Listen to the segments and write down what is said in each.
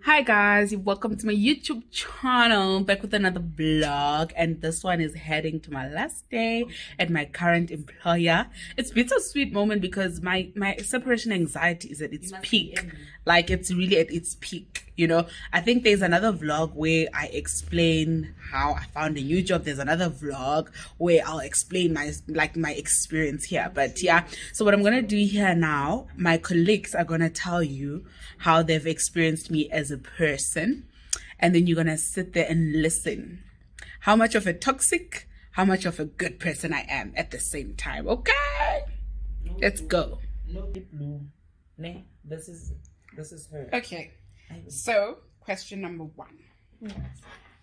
Hi guys, welcome to my YouTube channel, back with another vlog, and this one is heading to my last day at my current employer. It's a bittersweet moment because my separation anxiety is at its peak. Like, it's really at its peak, you know. I think there's another vlog where I explain how I found a new job. There's another vlog where I'll explain my experience here. But yeah, so what I'm gonna do here now, my colleagues are gonna tell you how they've experienced me as a person, and then you're gonna sit there and listen how much of a toxic, how much of a good person I am at the same time. Okay, let's go. This is her. Okay, so question number one. Yes.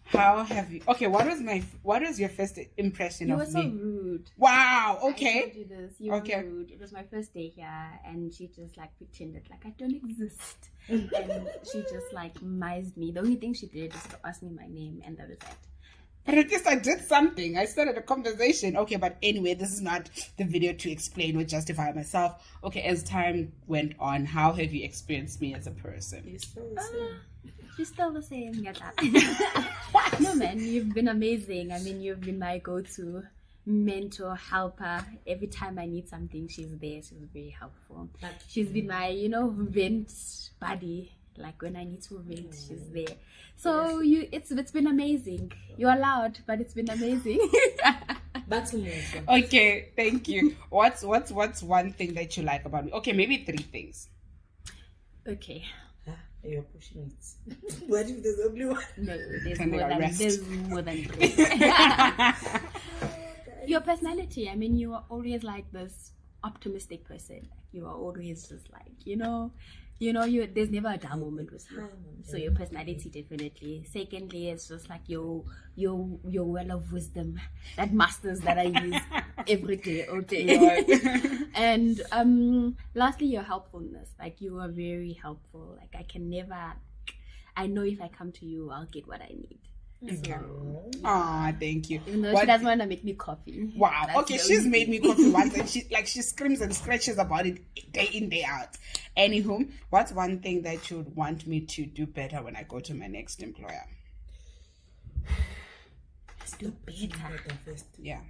How have you? Okay, what was your first impression of me? You were so rude. Wow. Okay. I told you this. You were rude. It was my first day here, and she just like pretended like I don't exist, and she just like mized me. The only thing she did is to ask me my name, and that was it. But at least I did something. I started a conversation. Okay, but anyway, this is not the video to explain or justify myself. Okay, as time went on, how have you experienced me as a person? She's still the same. No, man, you've been amazing. I mean, you've been my go-to mentor, helper. Every time I need something, she's there. She's very helpful. She's been my, vent buddy. Like when I need to vent, she's there. So it's been amazing. You're loud, but it's been amazing. That's amazing. Okay, thank you. What's one thing that you like about me? Okay, maybe 3 things. Okay. You're pushing it. What if there's only one? No, there's more than 3. Your personality. I mean, you are always like this optimistic person. You are always just like, there's never a dull moment with you. So your personality definitely. Secondly, it's just like your well of wisdom, that masters that I use every day, all day. And lastly, your helpfulness. Like, you are very helpful. Like, I know if I come to you, I'll get what I need. Thank you. Even though she doesn't want to make me coffee. Wow. Okay, she's made me coffee once, and she screams and scratches about it day in, day out. Anywho, what's one thing that you would want me to do better when I go to my next employer? Do better. Yeah.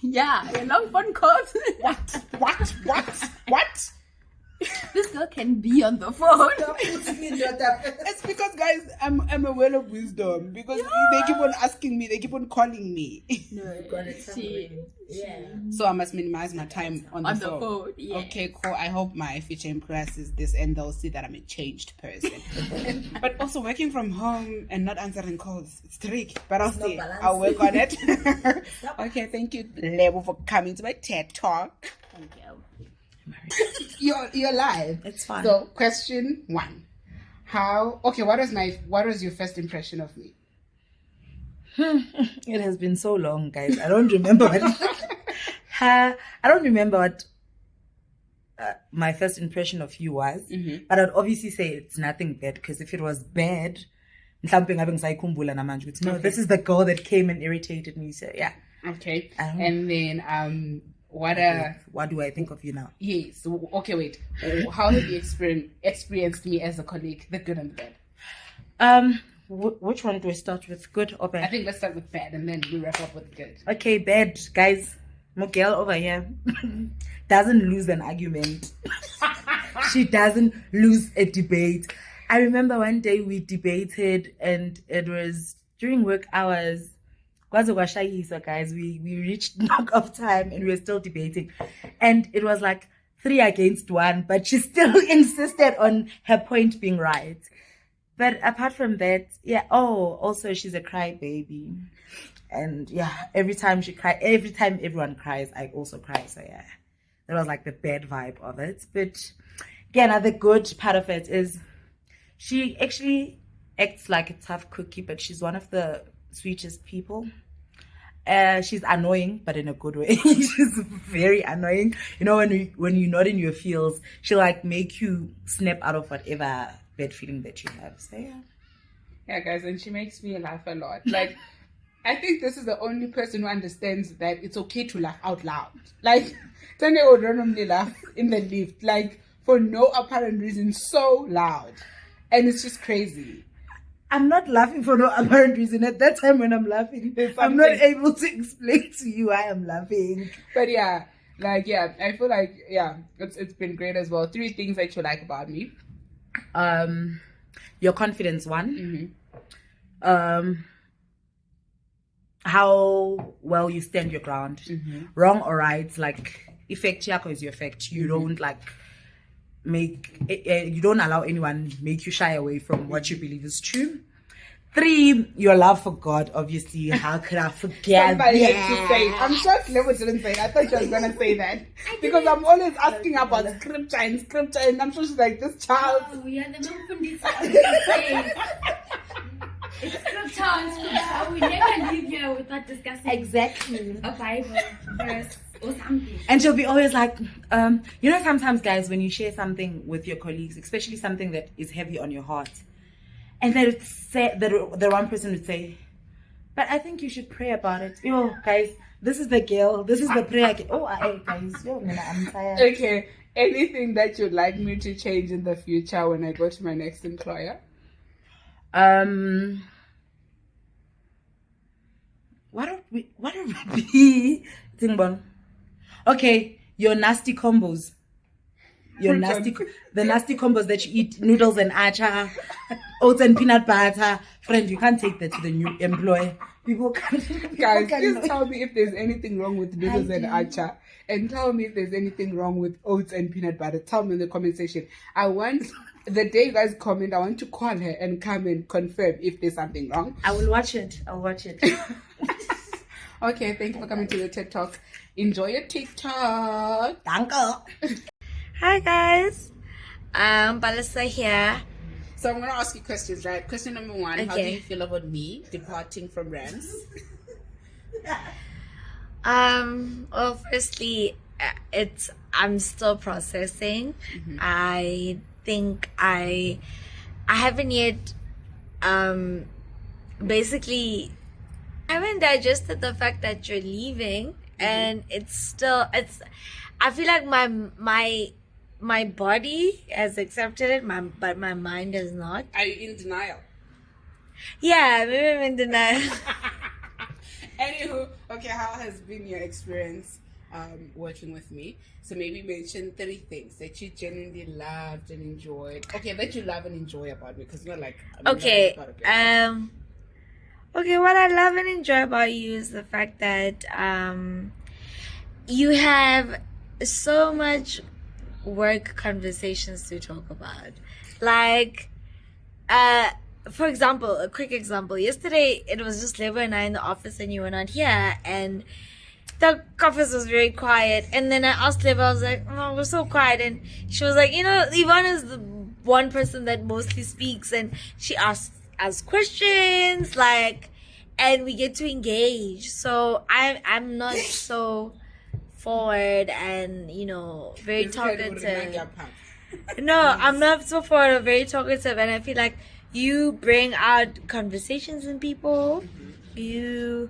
Yeah, a long phone calls. What? This girl can be on the phone. It's because, guys, I'm a well of wisdom, because they keep on asking me, they keep on calling me. So I must minimize my time on the phone. Yeah. Okay, cool. I hope my future employer sees this and they'll see that I'm a changed person. But also, working from home and not answering calls, it's tricky. But I'll work on it. Okay, thank you, Lebo, for coming to my TED Talk. Thank you. You're live. It's fine. So, question 1. What was your first impression of me? It has been so long, guys. I don't remember what my first impression of you was. But I'd obviously say it's nothing bad, because if it was bad, no, this is the girl that came and irritated me. So yeah. Okay. And then what do I think of you now? Yes. Okay, wait. How have you experienced me as a colleague, the good and the bad? Which one do I start with? Good or bad? I think let's start with bad and then we wrap up with good. Okay, bad. Guys, Miguel over here doesn't lose an argument. She doesn't lose a debate. I remember one day we debated, and it was during work hours. Guys, we reached knock-off time and we were still debating, and it was like 3 against 1, but she still insisted on her point being right. But apart from that, also she's a crybaby, and every time everyone cries, I also cry. So that was like the bad vibe of it. But again, the good part of it is she actually acts like a tough cookie, but she's one of the sweetest people. She's annoying, but in a good way. She's very annoying. When you're not in your feels, she'll like make you snap out of whatever bad feeling that you have. So yeah, guys, and she makes me laugh a lot. Like, I think this is the only person who understands that it's okay to laugh out loud. Like, Tanya would randomly laugh in the lift, like for no apparent reason, so loud. And it's just crazy. I'm not laughing for no apparent reason. At that time when I'm laughing, I'm not able to explain to you why I'm laughing. But yeah, like, yeah, I feel like, yeah, it's been great as well. 3 things that you like about me. Your confidence, one. How well you stand your ground. Wrong or right, like, effect yako is your effect. You don't like you don't allow anyone make you shy away from what you believe is true. 3, your love for God. Obviously, how could I forget? Somebody had to say it. I'm sure Clever didn't say it. I thought she was gonna say that because I'm always asking about scripture, and I'm sure she's like, this child. Oh, we are the non. It's scripture and scripture. We never leave here without discussing Exactly. a Bible verse or something. And she'll be always like, you know, sometimes, guys, when you share something with your colleagues, especially something that is heavy on your heart, and they would say, the one person would say, but I think you should pray about it. Yo, guys, this is the girl. This is the prayer. Oh, guys, yo, I'm tired. Okay, anything that you'd like me to change in the future when I go to my next employer? What would be Tingbon? Okay, your nasty combos. The nasty combos that you eat, noodles and acha, oats and peanut butter. Friend, you can't take that to the new employer. People can't. Guys, please tell me if there's anything wrong with noodles and acha. And tell me if there's anything wrong with oats and peanut butter. Tell me in the comment section. I want, the day you guys comment, I want to call her and come and confirm if there's something wrong. I will watch it. I'll watch it. Okay, thank you for coming to the TED Talk. Enjoy your TikTok. Danke. Hi guys, Balasa here. So I'm going to ask you questions, right? Question number 1, Okay. How do you feel about me departing from Rams? Well, firstly, I'm still processing. I think I haven't yet, basically, I haven't digested the fact that you're leaving, and I feel like my body has accepted it, but my mind has not. Are you in denial? Yeah, maybe I'm in denial. Anywho, okay, how has been your experience working with me? So maybe mention 3 things that you genuinely loved and enjoyed. Okay, that you love and enjoy about me, because we're like, Okay, okay, what I love and enjoy about you is the fact that you have so much work conversations to talk about. Like, for example, a quick example. Yesterday, it was just Lebo and I in the office and you were not here, and the office was very quiet. And then I asked Lebo, I was like, oh, we're so quiet. And she was like, you know, Yvonne is the one person that mostly speaks, and she asks questions, like, and we get to engage. So I'm not so forward and, you know, very talkative. No, I'm not so forward or very talkative, and I feel like you bring out conversations in people. You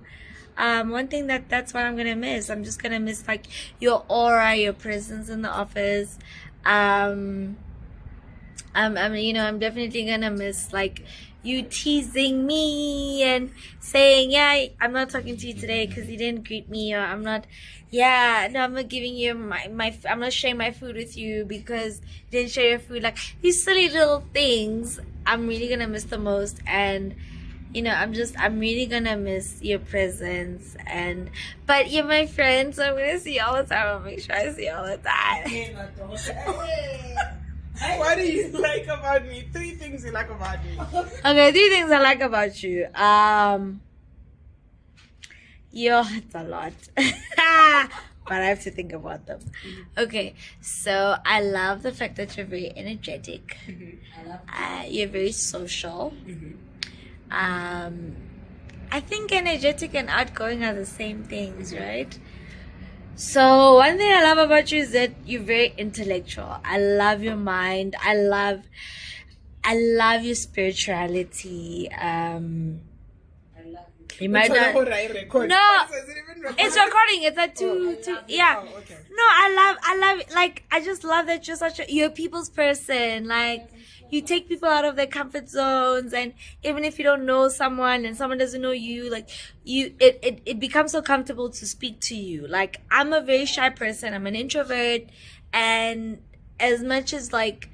one thing that's what I'm gonna miss. I'm just gonna miss like your aura, your presence in the office. I'm you know, I'm definitely gonna miss like you teasing me and saying, yeah, I'm not talking to you today because you didn't greet me, or I'm not giving you I'm not sharing my food with you because you didn't share your food. Like these silly little things I'm really gonna miss the most. And you know, I'm really gonna miss your presence. But you're my friend, so I'm gonna see you all the time. I'll make sure I see you all the time. What do you like about me? 3 things you like about me. Okay, 3 things I like about you. It's a lot. But I have to think about them. Okay, so I love the fact that you're very energetic. You're very social. I think energetic and outgoing are the same things, right? So one thing I love about you is that you're very intellectual. I love your mind. I love your spirituality. You might not. No, it's recording. It's at 2. Yeah. Oh, okay. No, I love. Like, I just love that you're you're a people's person. Like, you take people out of their comfort zones, and even if you don't know someone and someone doesn't know you, like it becomes so comfortable to speak to you. Like, I'm a very shy person, I'm an introvert, and as much as like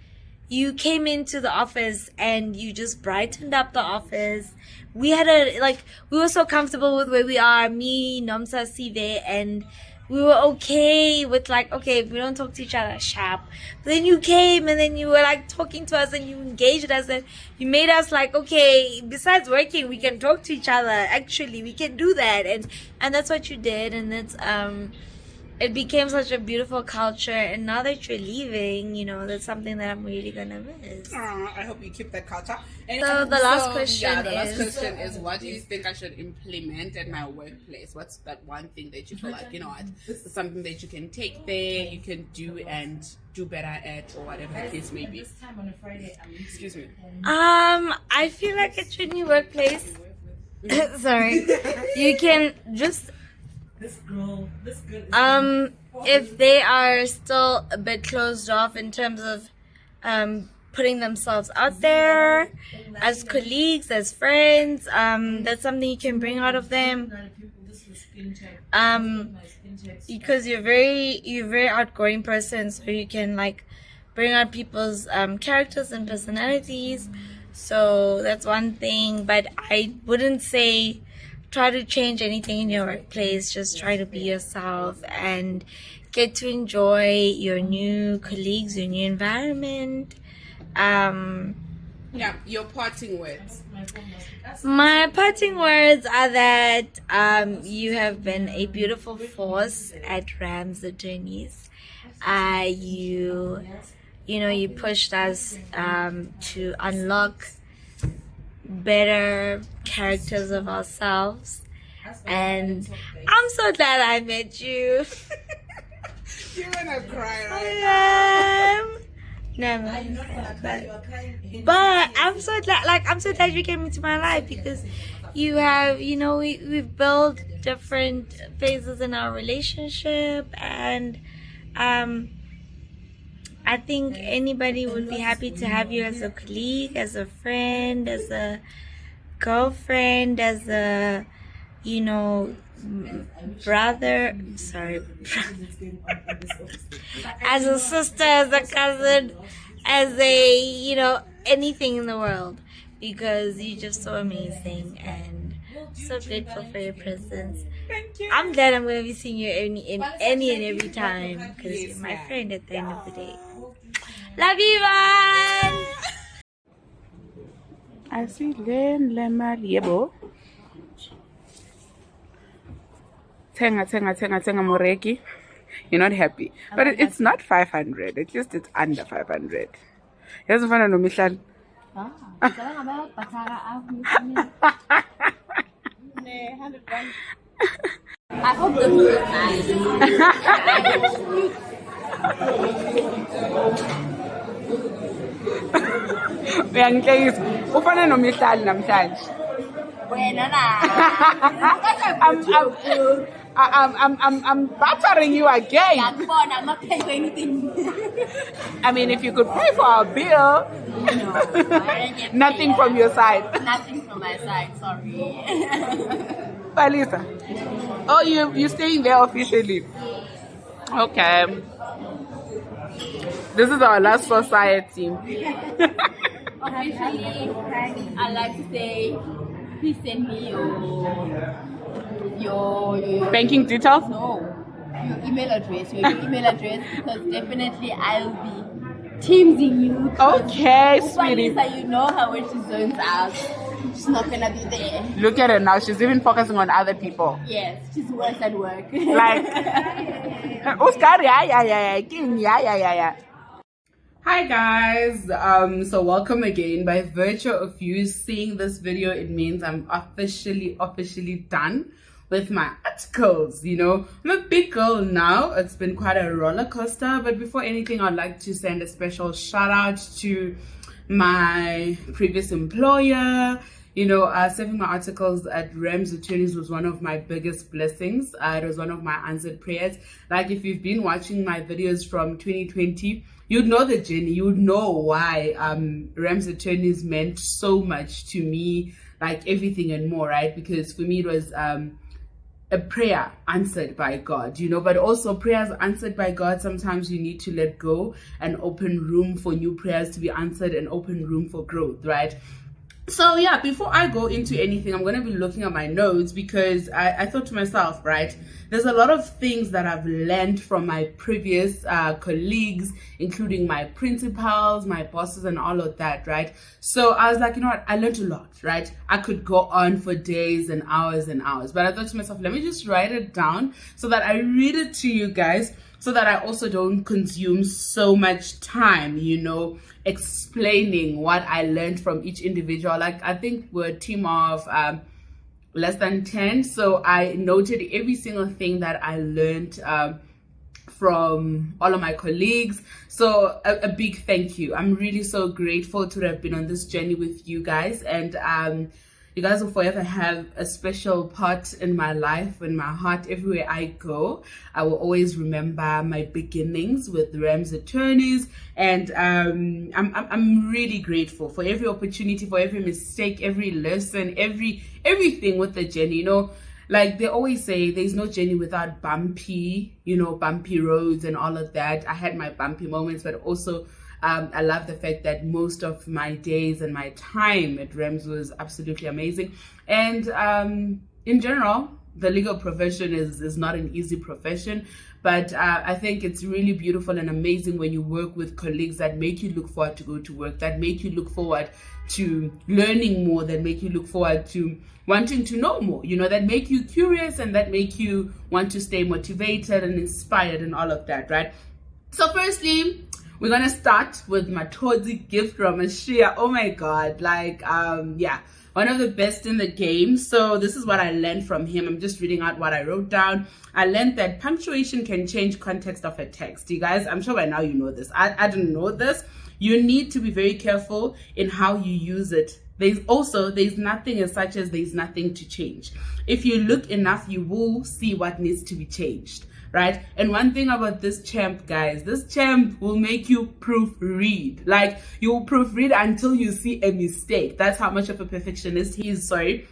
you came into the office and you just brightened up the office, we were so comfortable with where we are, me, Nomsa, Sive, and we were okay with like, okay, if we don't talk to each other, sharp. But then you came and then you were like talking to us and you engaged us and you made us like, okay, besides working, we can talk to each other. Actually, we can do that. And that's what you did. And that's, it became such a beautiful culture. And now that you're leaving, you know, that's something that I'm really going to miss. I hope you keep that culture. And So the last question is, what do you think I should implement at my workplace? What's that one thing that you feel like, you know what, it's something that you can take there, you can do and do better at, or whatever the case may be? Excuse me. I feel like at your new workplace, sorry, you can just, This girl if they are still a bit closed off in terms of putting themselves out there as colleagues, as friends, that's something you can bring out of them. Because you're very outgoing person, so you can like bring out people's characters and personalities. So that's one thing, but I wouldn't say try to change anything in your workplace. Just try to be yourself and get to enjoy your new colleagues, your new environment. Yeah, your parting words. My parting words are that you have been a beautiful force at Rams Attorneys. You pushed us to unlock better characters of ourselves, and I'm so glad I met you. You're gonna cry right No, but I'm so glad you came into my life, because you have, we've built different phases in our relationship, and I think anybody would be happy to have you as a colleague, as a friend, as a girlfriend, as a, brother, as a sister, as a cousin, as a, anything in the world, because you're just so amazing, and so grateful for your presence. Thank you. I'm glad I'm going to be seeing you in any and every time, because you're my friend at the end of the day. Love you, man. I see Lemma Yebo. Tenga Moreki. You're not happy. But it's not 500. At least it's under 500. He doesn't find no Michelin. I hope the food is nice. Uyangihlekisa. Ufana noMihlali namhlanje. Wena na. I'm battering you again. Yakubona, I'm not paying for anything. I mean, if you could pay for our bill. Nothing from your side. Nothing from my side, sorry. Palisa. Oh, you're staying there officially. Okay. This is our last society. Officially, I'd like to say, please send me your Banking details? No, your email address, because definitely I'll be teamsing you. Okay, sweetie. Lisa, you know her when she zones out. She's not gonna be there. Look at her now. She's even focusing on other people. Yes, she's worse at work. Like, Oscar, yeah. Hi guys, so welcome again. By virtue of you seeing this video, it means I'm officially done with my articles. I'm a big girl now. It's been quite a roller coaster, but before anything, I'd like to send a special shout out to my previous employer. Serving my articles at Rams Attorneys was one of my biggest blessings. It was one of my answered prayers. Like, if you've been watching my videos from 2020, you'd know the journey, you would know why Ram's attorneys meant so much to me, like everything and more, right? Because for me it was a prayer answered by God, you know, but also prayers answered by God, sometimes you need to let go and open room for new prayers to be answered and open room for growth, right? So yeah, before I go into anything, I'm going to be looking at my notes because I thought to myself, right, there's a lot of things that I've learned from my previous colleagues, including my principals, my bosses, and all of that, right? So I was like, you know what, I learned a lot, right? I could go on for days and hours, but I thought to myself, let me just write it down so that I read it to you guys, so that I also don't consume so much time, you know, explaining what I learned from each individual. Like, I think we're a team of less than 10, so I noted every single thing that I learned from all of my colleagues. So a big thank you. I'm really so grateful to have been on this journey with you guys, and you guys will forever have a special part in my life, in my heart. Everywhere I go, I will always remember my beginnings with Ram's attorneys, and I'm really grateful for every opportunity, for every mistake, every lesson, everything with the journey. You know, like they always say, there's no journey without bumpy, you know, bumpy roads and all of that. I had my bumpy moments, but also I love the fact that most of my days and my time at Rams was absolutely amazing. And in general, the legal profession is not an easy profession, but I think it's really beautiful and amazing when you work with colleagues that make you look forward to go to work, that make you look forward to learning more, that make you look forward to wanting to know more, you know, that make you curious and that make you want to stay motivated and inspired and all of that, right? So firstly, we're gonna start with my Todzi gift from Ashia. Oh my god, like yeah, one of the best in the game. So this is what I learned from him. I'm just reading out what I wrote down. I learned that punctuation can change context of a text. You guys, I'm sure by now you know this. I didn't know this. You need to be very careful in how you use it. There's nothing as such as there's nothing to change. If you look enough, you will see what needs to be changed, right? And one thing about this champ, guys, this champ will make you proofread. Like, you will proofread until you see a mistake. That's how much of a perfectionist he is. Sorry.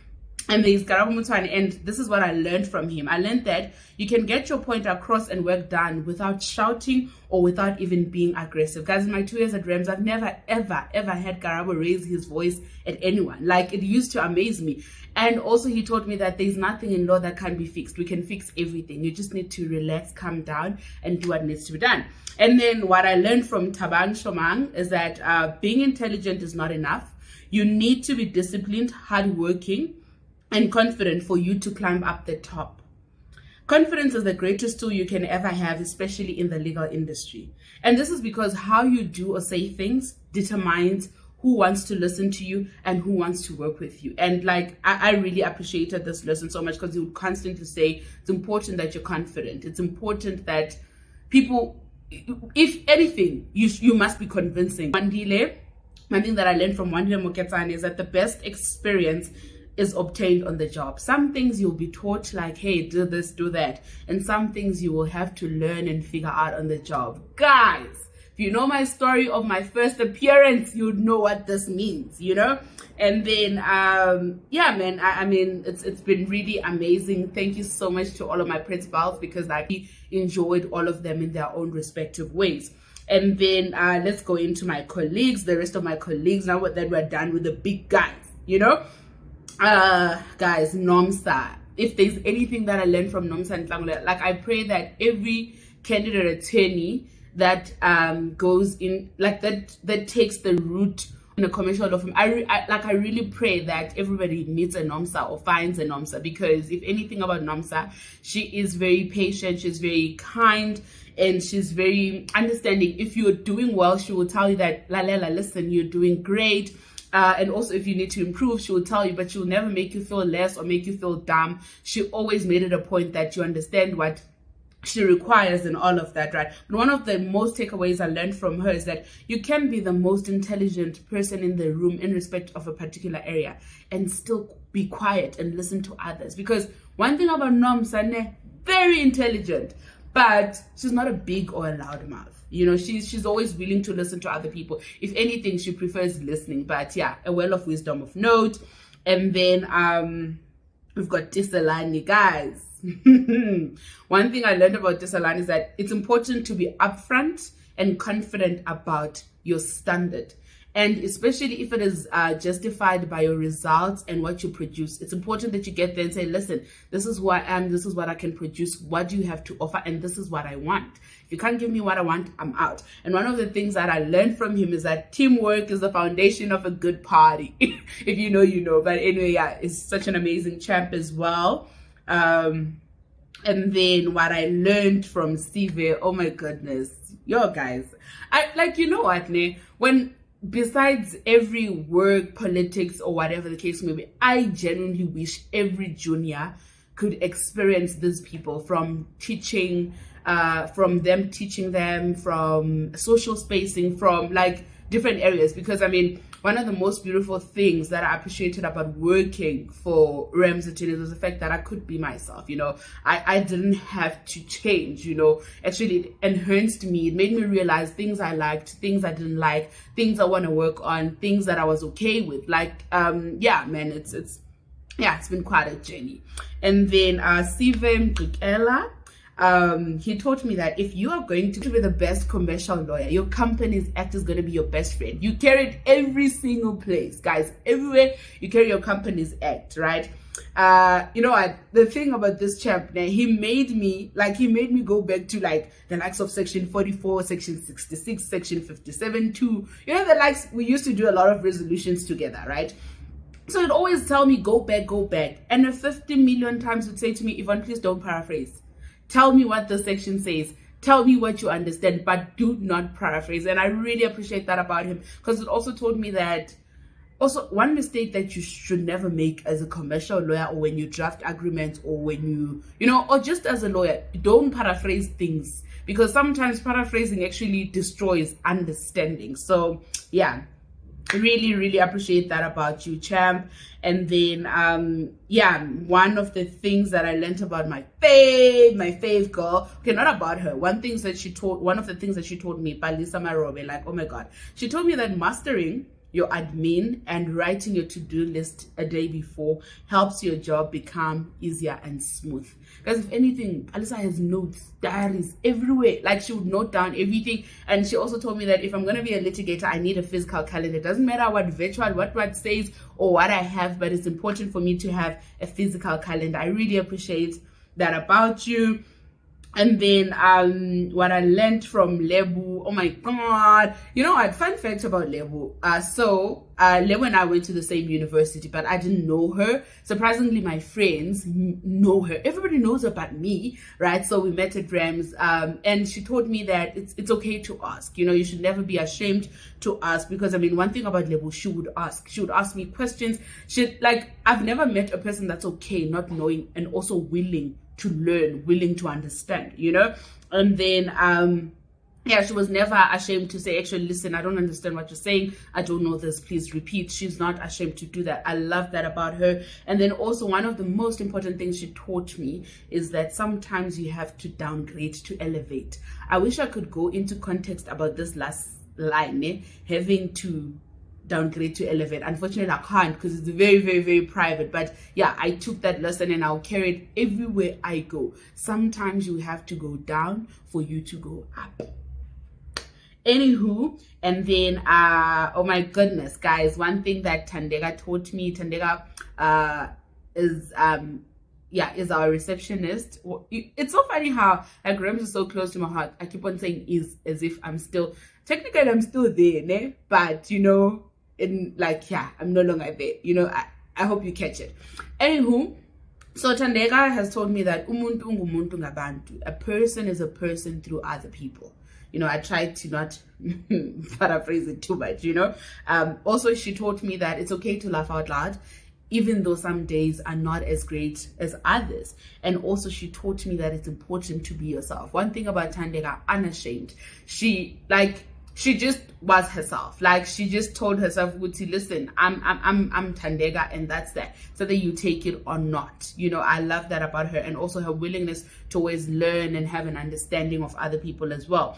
And there's Karabo Mutwane, and this is what I learned from him. I learned that you can get your point across and work done without shouting or without even being aggressive. Guys, in my 2 years at Rams, I've never, ever had Karabo raise his voice at anyone. Like, it used to amaze me. And also he taught me that there's nothing in law that can be fixed. We can fix everything. You just need to relax, calm down, and do what needs to be done. And then what I learned from Tabang Shomang is that being intelligent is not enough. You need to be disciplined, hardworking, and confident for you to climb up the top. Confidence is the greatest tool you can ever have, especially in the legal industry. And this is because how you do or say things determines who wants to listen to you and who wants to work with you. And like, I really appreciated this lesson so much, because he would constantly say, it's important that you're confident. It's important that people, if anything, you must be convincing. One thing that I learned from Wandile Moketsane is that the best experience is obtained on the job. Some things you'll be taught, like, hey, do this, do that. And some things you will have to learn and figure out on the job. Guys, if you know my story of my first appearance, you'd know what this means, you know? And then, yeah, man, I mean, it's been really amazing. Thank you so much to all of my principals, because I enjoyed all of them in their own respective ways. And then let's go into my colleagues, the rest of my colleagues, now that we're done with the big guys, you know? Guys, NOMSA, if there's anything that I learned from NOMSA and Tlangule, like, I pray that every candidate attorney that goes in, like, that takes the route in a commercial law firm, I really pray that everybody meets a NOMSA or finds a NOMSA, because if anything about NOMSA, she is very patient, she's very kind, and she's very understanding. If you're doing well, she will tell you that, Lalela, listen, you're doing great. And also, if you need to improve, she will tell you, but she will never make you feel less or make you feel dumb. She always made it a point that you understand what she requires and all of that, right? But one of the most takeaways I learned from her is that you can be the most intelligent person in the room in respect of a particular area and still be quiet and listen to others. Because one thing about NOMSA, very intelligent, but she's not a big or a loud mouth. You know, she's always willing to listen to other people. If anything, she prefers listening. But yeah, a well of wisdom of note. And then we've got Tisalani, guys. One thing I learned about Tisalani is that it's important to be upfront and confident about your standard. And especially if it is justified by your results and what you produce, it's important that you get there and say, listen, this is who I am, this is what I can produce, what do you have to offer, and this is what I want. If you can't give me what I want, I'm out. And one of the things that I learned from him is that teamwork is the foundation of a good party. If you know, you know. But anyway, yeah, it's such an amazing champ as well. And then what I learned from Steve, oh my goodness, yo guys, I like, you know what, when besides every work, politics, or whatever the case may be, I genuinely wish every junior could experience these people, from teaching, from them teaching them, from social spacing, from like different areas. Because I mean, one of the most beautiful things that I appreciated about working for Ramsey was the fact that I could be myself. You know, I didn't have to change. You know, actually it enhanced me. It made me realize things I liked, things I didn't like, things I want to work on, things that I was okay with. Like yeah, man, it's been quite a journey. And then Steven Gikela, he taught me that if you are going to be the best commercial lawyer, your company's act is going to be your best friend. You carry it every single place, guys. Everywhere you carry your company's act, right? You know what? The thing about this champ, he made me go back to like the likes of section 44, section 66, section 57, too. You know, the likes, we used to do a lot of resolutions together, right? So it always tell me, go back. And 50 million times would say to me, Yvonne, please don't paraphrase. Tell me what the section says. Tell me what you understand, but do not paraphrase. And I really appreciate that about him, because it also told me that also one mistake that you should never make as a commercial lawyer, or when you draft agreements, or when you know, or just as a lawyer, don't paraphrase things, because sometimes paraphrasing actually destroys understanding. So yeah, really appreciate that about you, champ. And then yeah, one of the things that I learned about my fave girl, okay, not about her, one of the things that she taught me, Palisa Marobe, like, oh my god, she told me that mastering your admin and writing your to-do list a day before helps your job become easier and smooth. Because if anything, Alisa has notes, diaries everywhere. Like, she would note down everything. And she also told me that if I'm going to be a litigator, I need a physical calendar. It doesn't matter what virtual, what says, or what I have, but it's important for me to have a physical calendar. I really appreciate that about you. And then what I learned from Lebu, oh my god, you know what, fun fact about Lebu, so Lebu and I went to the same university, but I didn't know her. Surprisingly, my friends know her. Everybody knows about me, right? So we met at Rams, and she told me that it's okay to ask. You know, you should never be ashamed to ask, because I mean, one thing about Lebu, she would ask me questions. I've never met a person that's okay not knowing and also willing to learn, willing to understand, you know. And then yeah, she was never ashamed to say, actually, listen, I don't understand what you're saying, I don't know this, please repeat. She's not ashamed to do that. I love that about her. And then also, one of the most important things she taught me is that sometimes you have to downgrade to elevate. I wish I could go into context about this last line, having to downgrade to elevate. Unfortunately, I can't, because it's very private. But yeah, I took that lesson and I'll carry it everywhere I go. Sometimes you have to go down for you to go up. Anywho, and then oh my goodness, guys, one thing that Tandega taught me, Tandega is our receptionist. It's so funny how, like, Rams is so close to my heart. I keep on saying is, as if I'm still there, ne? But you know, in like, yeah, I'm no longer there, you know. I hope you catch it. Anywho, so Tandega has told me that umuntu ngumuntu ngabantu, a person is a person through other people. You know, I tried to not paraphrase it too much, you know. Also, she taught me that it's okay to laugh out loud, even though some days are not as great as others. And also, she taught me that it's important to be yourself. One thing about Tandega, unashamed. She she just was herself. Like, she just told herself, Wuti, listen, I'm Tandega, and that's that. So that you take it or not. You know, I love that about her, and also her willingness to always learn and have an understanding of other people as well.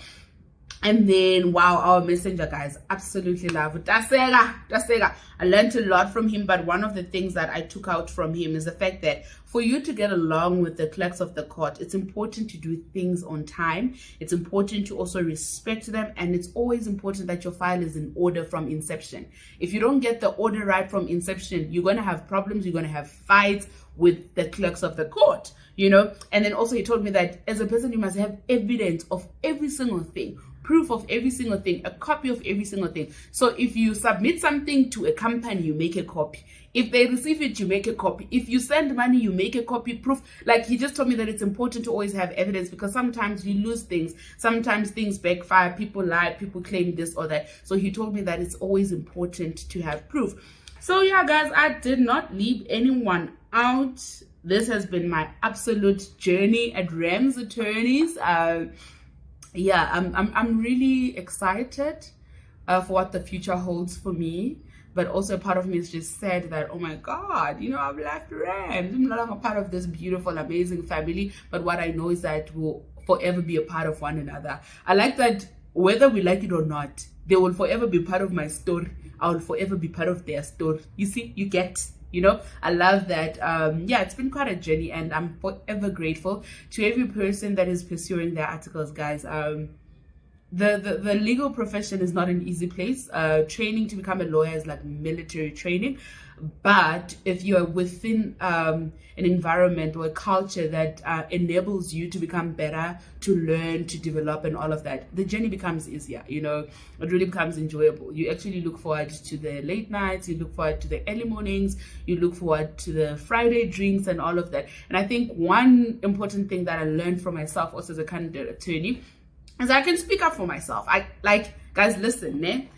And then, wow, our messenger, guys, absolutely love it. Dasega. I learned a lot from him, but one of the things that I took out from him is the fact that for you to get along with the clerks of the court, it's important to do things on time. It's important to also respect them, and it's always important that your file is in order from inception. If you don't get the order right from inception, you're going to have problems, you're going to have fights with the clerks of the court, you know. And then also he told me that as a person, you must have evidence of every single thing, proof of every single thing, a copy of every single thing. So if you submit something to a company, you make a copy. If they receive it, you make a copy. If you send money, you make a copy. Proof. Like, he just told me that it's important to always have evidence, because sometimes you lose things, sometimes things backfire, people lie, people claim this or that. So he told me that it's always important to have proof. So yeah, guys, I did not leave anyone out. This has been my absolute journey at Rams Attorneys. Yeah, I'm really excited for what the future holds for me, but also part of me is just sad that, oh my God, you know, I've left Rams. I'm no longer part of this beautiful, amazing family, but what I know is that we'll forever be a part of one another. I like that whether we like it or not, they will forever be part of my story. I will forever be part of their story. You see, you get, you know, I love that. Yeah, it's been quite a journey, and I'm forever grateful to every person that is pursuing their articles, guys. The legal profession is not an easy place. Training to become a lawyer is like military training, but if you are within an environment or a culture that enables you to become better, to learn, to develop, and all of that, the journey becomes easier. You know, it really becomes enjoyable. You actually look forward to the late nights, you look forward to the early mornings, you look forward to the Friday drinks and all of that. And I think one important thing that I learned from myself also as a candidate attorney is I can speak up for myself. I like, guys, listen, ne?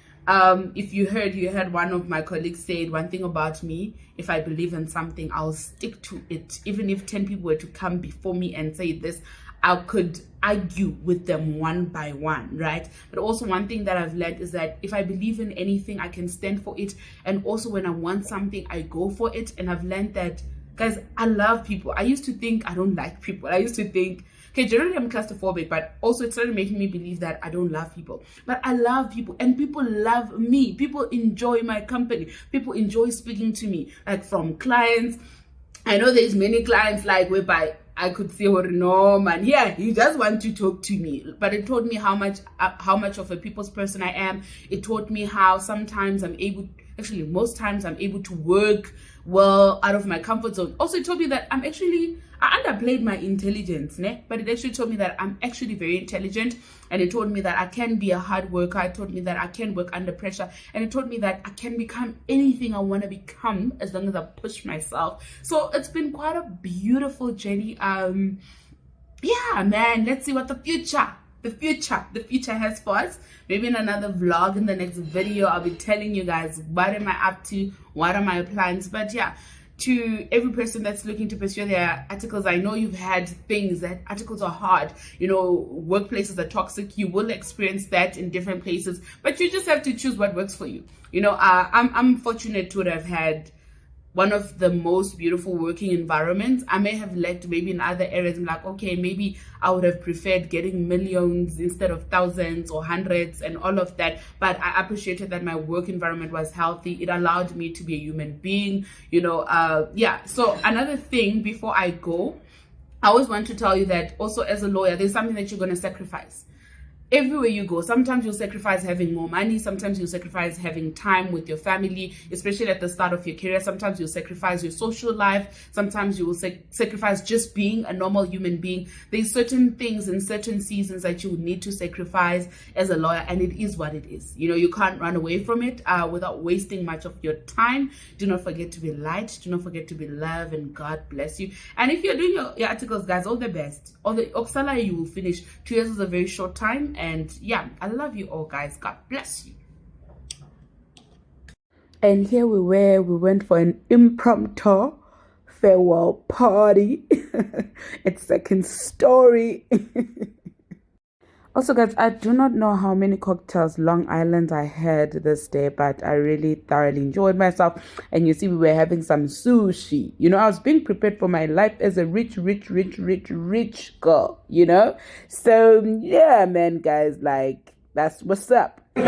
If you heard one of my colleagues say one thing about me: if I believe in something, I'll stick to it. Even if 10 people were to come before me and say this, I could argue with them one by one, right? But also one thing that I've learned is that if I believe in anything, I can stand for it. And also when I want something, I go for it. And I've learned that, guys, I love people. I used to think I don't like people. I used to think, okay, generally I'm claustrophobic, but also it started making me believe that I don't love people. But I love people, and people love me. People enjoy my company. People enjoy speaking to me, like from clients. I know there's many clients like whereby I could say, well, no, man, yeah, he just want to talk to me. But it taught me how much of a people's person I am. It taught me how sometimes I'm able, actually most times I'm able to work well out of my comfort zone. Also, it taught me that I underplayed my intelligence, ne? But it actually taught me that I'm actually very intelligent, and it taught me that I can be a hard worker. It taught me that I can work under pressure, and it taught me that I can become anything I want to become as long as I push myself. So it's been quite a beautiful journey. Yeah, man, let's see what the future has for us. Maybe in another vlog, in the next video, I'll be telling you guys what am I up to, what are my plans. But yeah, to every person that's looking to pursue their articles, I know you've had things that articles are hard, you know, workplaces are toxic. You will experience that in different places, but you just have to choose what works for you. You know, I'm fortunate to have had one of the most beautiful working environments. I may have lacked maybe in other areas. I'm like, okay, maybe I would have preferred getting millions instead of thousands or hundreds and all of that. But I appreciated that my work environment was healthy. It allowed me to be a human being, you know. Yeah. So another thing before I go, I always want to tell you that also as a lawyer, there's something that you're going to sacrifice. Everywhere you go, sometimes you'll sacrifice having more money, sometimes you'll sacrifice having time with your family, especially at the start of your career. Sometimes you'll sacrifice your social life, sometimes you will sacrifice just being a normal human being. There's certain things in certain seasons that you will need to sacrifice as a lawyer, and it is what it is. You know, you can't run away from it without wasting much of your time. Do not forget to be light, do not forget to be love, and God bless you. And if you're doing your articles, guys, all the best. All the Oksala, you will finish. 2 years is a very short time. And yeah, I love you all, guys. God bless you. And here we went for an impromptu farewell party. It's second story. Also, guys, I do not know how many cocktails Long Island I had this day, but I really thoroughly enjoyed myself. And you see, we were having some sushi. You know, I was being prepared for my life as a rich girl, you know? So, yeah, man, guys, like, that's what's up. Take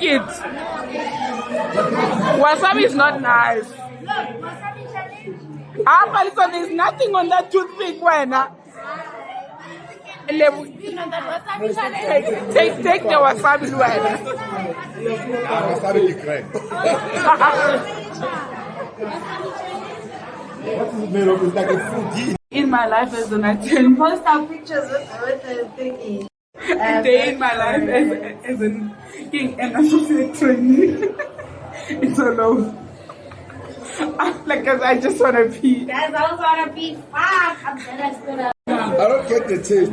it. Wasabi is not nice. But there's nothing on that toothpick, Take the wasabi, Wasabi is great. What is it made of? It's like a fruit. In my life as an attendant. Post our pictures with the thingy. A day in my life as an associate trainee. It's so low. Like, cause I just want to pee. Guys, I also want to be fuck. I'm gonna I don't get the taste.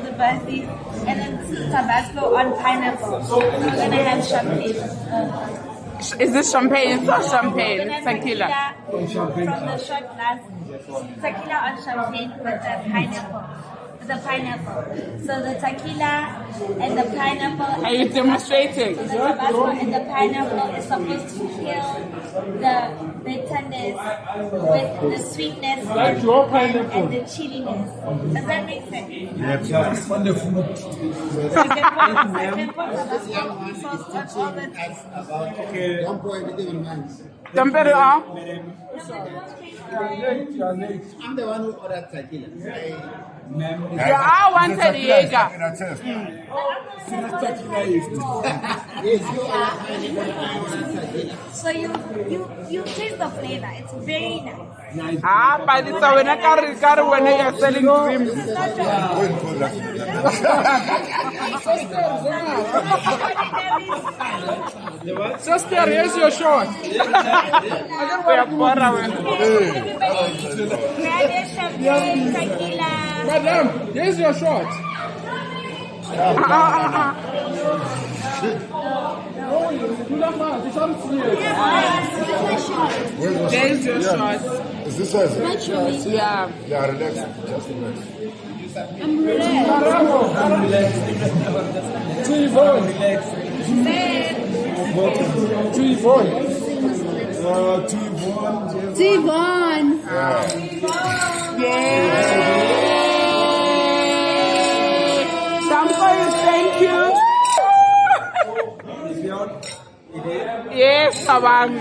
the birthday and then Tabasco on pineapple. We're gonna have champagne. Is this champagne? It's not champagne. It's tequila. From the shot glass. Tequila on champagne with the pineapple. So the tequila and the pineapple. Are you demonstrating? The Tabasco and the pineapple is supposed to kill the bitterness with the sweetness and the chilliness. Does that make sense? Yes, wonderful. I can put Tabasco sauce on all the things. Dump it on. I'm the one who ordered tequila. Yeah, I wanted Jaeger. So you taste the flavor. It's very nice. But it's when I carry when they are selling dreams. Sister, here's your shot. Madam, here's your shot. There's your shot. Is this one? Yeah. Yeah, relax. Just relax. I'm relaxed. T-Von. Somebody thank you. Yes, Sabang.